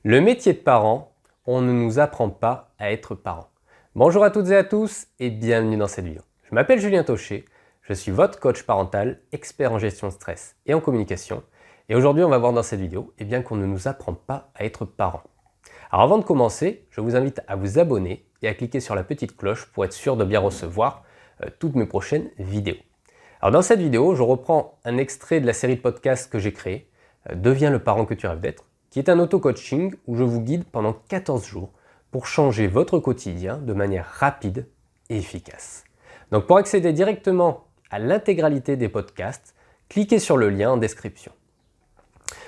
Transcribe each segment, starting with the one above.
Le métier de parent, on ne nous apprend pas à être parent. Bonjour à toutes et à tous et bienvenue dans cette vidéo. Je m'appelle Julien Taucher, je suis votre coach parental, expert en gestion de stress et en communication. Et aujourd'hui, on va voir dans cette vidéo qu'on ne nous apprend pas à être parent. Alors avant de commencer, je vous invite à vous abonner et à cliquer sur la petite cloche pour être sûr de bien recevoir toutes mes prochaines vidéos. Alors dans cette vidéo, je reprends un extrait de la série de podcasts que j'ai créée, Deviens le parent que tu rêves d'être, qui est un auto-coaching où je vous guide pendant 14 jours pour changer votre quotidien de manière rapide et efficace. Donc pour accéder directement à l'intégralité des podcasts, cliquez sur le lien en description.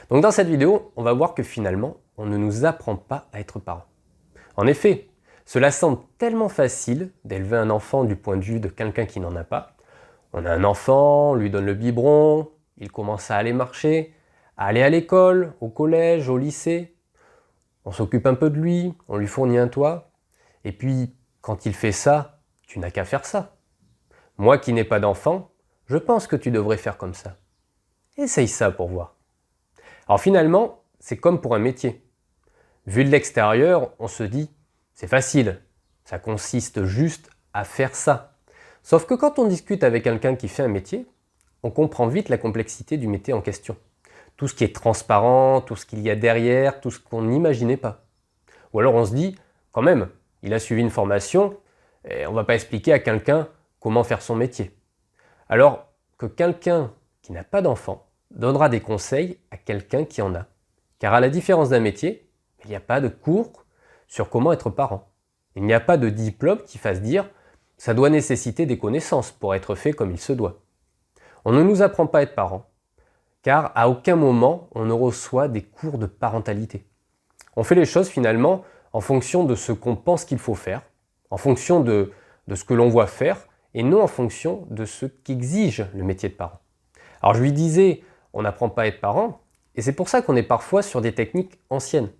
Donc dans cette vidéo, on va voir que finalement, on ne nous apprend pas à être parent. En effet, cela semble tellement facile d'élever un enfant du point de vue de quelqu'un qui n'en a pas. On a un enfant, on lui donne le biberon, il commence à aller marcher, à aller à l'école, au collège, au lycée. On s'occupe un peu de lui, on lui fournit un toit. Et puis, quand il fait ça, tu n'as qu'à faire ça. Moi qui n'ai pas d'enfant, je pense que tu devrais faire comme ça. Essaye ça pour voir. Alors finalement, c'est comme pour un métier. Vu de l'extérieur, on se dit, c'est facile, ça consiste juste à faire ça. Sauf que quand on discute avec quelqu'un qui fait un métier, on comprend vite la complexité du métier en question. Tout ce qui est transparent, tout ce qu'il y a derrière, tout ce qu'on n'imaginait pas. Ou alors on se dit, quand même, il a suivi une formation, et on ne va pas expliquer à quelqu'un comment faire son métier. Alors que quelqu'un qui n'a pas d'enfant donnera des conseils à quelqu'un qui en a. Car à la différence d'un métier, il n'y a pas de cours sur comment être parent. Il n'y a pas de diplôme qui fasse dire ça doit nécessiter des connaissances pour être fait comme il se doit. On ne nous apprend pas à être parent, car à aucun moment on ne reçoit des cours de parentalité. On fait les choses finalement en fonction de ce qu'on pense qu'il faut faire, en fonction de ce que l'on voit faire, et non en fonction de ce qu'exige le métier de parent. Alors je lui disais, on n'apprend pas à être parent, et c'est pour ça qu'on est parfois sur des techniques anciennes.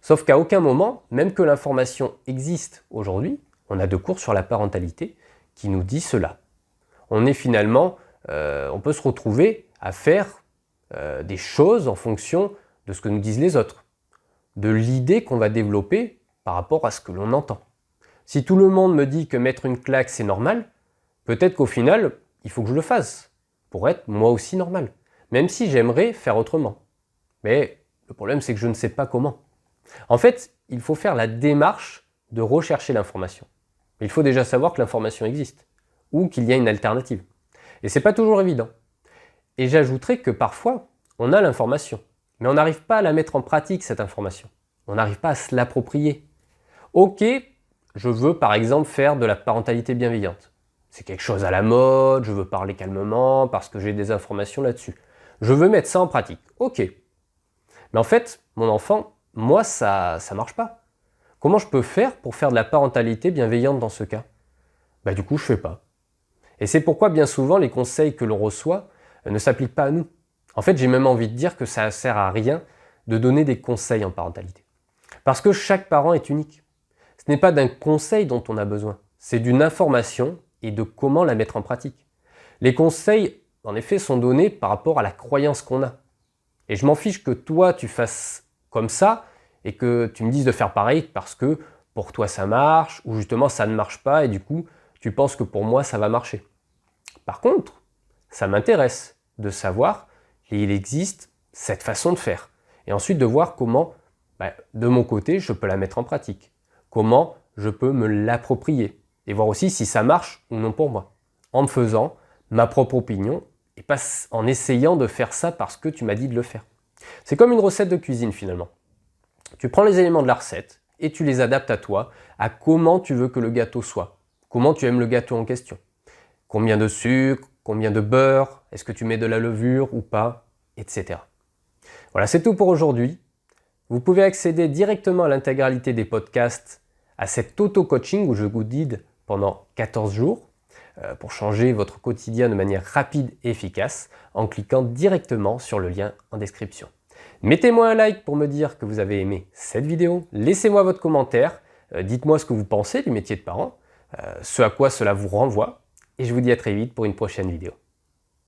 Sauf qu'à aucun moment, même que l'information existe aujourd'hui, on a de cours sur la parentalité qui nous dit cela. On est finalement, on peut se retrouver à faire des choses en fonction de ce que nous disent les autres, de l'idée qu'on va développer par rapport à ce que l'on entend. Si tout le monde me dit que mettre une claque c'est normal, peut-être qu'au final, il faut que je le fasse pour être moi aussi normal, même si j'aimerais faire autrement. Mais le problème c'est que je ne sais pas comment. En fait, il faut faire la démarche de rechercher l'information. Il faut déjà savoir que l'information existe ou qu'il y a une alternative. Et c'est pas toujours évident. Et j'ajouterais que parfois, on a l'information, mais on n'arrive pas à la mettre en pratique, cette information. On n'arrive pas à se l'approprier. Ok, je veux par exemple faire de la parentalité bienveillante. C'est quelque chose à la mode, je veux parler calmement parce que j'ai des informations là-dessus. Je veux mettre ça en pratique. Ok. Mais en fait, mon enfant, moi, ça marche pas. Comment je peux faire pour faire de la parentalité bienveillante dans ce cas? Du coup, je fais pas. Et c'est pourquoi bien souvent, les conseils que l'on reçoit ne s'appliquent pas à nous. En fait, j'ai même envie de dire que ça ne sert à rien de donner des conseils en parentalité. Parce que chaque parent est unique. Ce n'est pas d'un conseil dont on a besoin, c'est d'une information et de comment la mettre en pratique. Les conseils, en effet, sont donnés par rapport à la croyance qu'on a. Et je m'en fiche que toi, tu fasses comme ça et que tu me dises de faire pareil parce que pour toi, ça marche ou justement, ça ne marche pas et du coup, tu penses que pour moi, ça va marcher. Par contre, ça m'intéresse de savoir qu'il existe cette façon de faire. Et ensuite de voir comment, de mon côté, je peux la mettre en pratique. Comment je peux me l'approprier. Et voir aussi si ça marche ou non pour moi. En me faisant ma propre opinion et pas en essayant de faire ça parce que tu m'as dit de le faire. C'est comme une recette de cuisine finalement. Tu prends les éléments de la recette et tu les adaptes à toi, à comment tu veux que le gâteau soit. Comment tu aimes le gâteau en question. Combien de sucre, combien de beurre, est-ce que tu mets de la levure ou pas, etc. Voilà, c'est tout pour aujourd'hui. Vous pouvez accéder directement à l'intégralité des podcasts, à cet auto-coaching où je vous guide pendant 14 jours pour changer votre quotidien de manière rapide et efficace en cliquant directement sur le lien en description. Mettez-moi un like pour me dire que vous avez aimé cette vidéo, laissez-moi votre commentaire, dites-moi ce que vous pensez du métier de parent, ce à quoi cela vous renvoie. Et je vous dis à très vite pour une prochaine vidéo.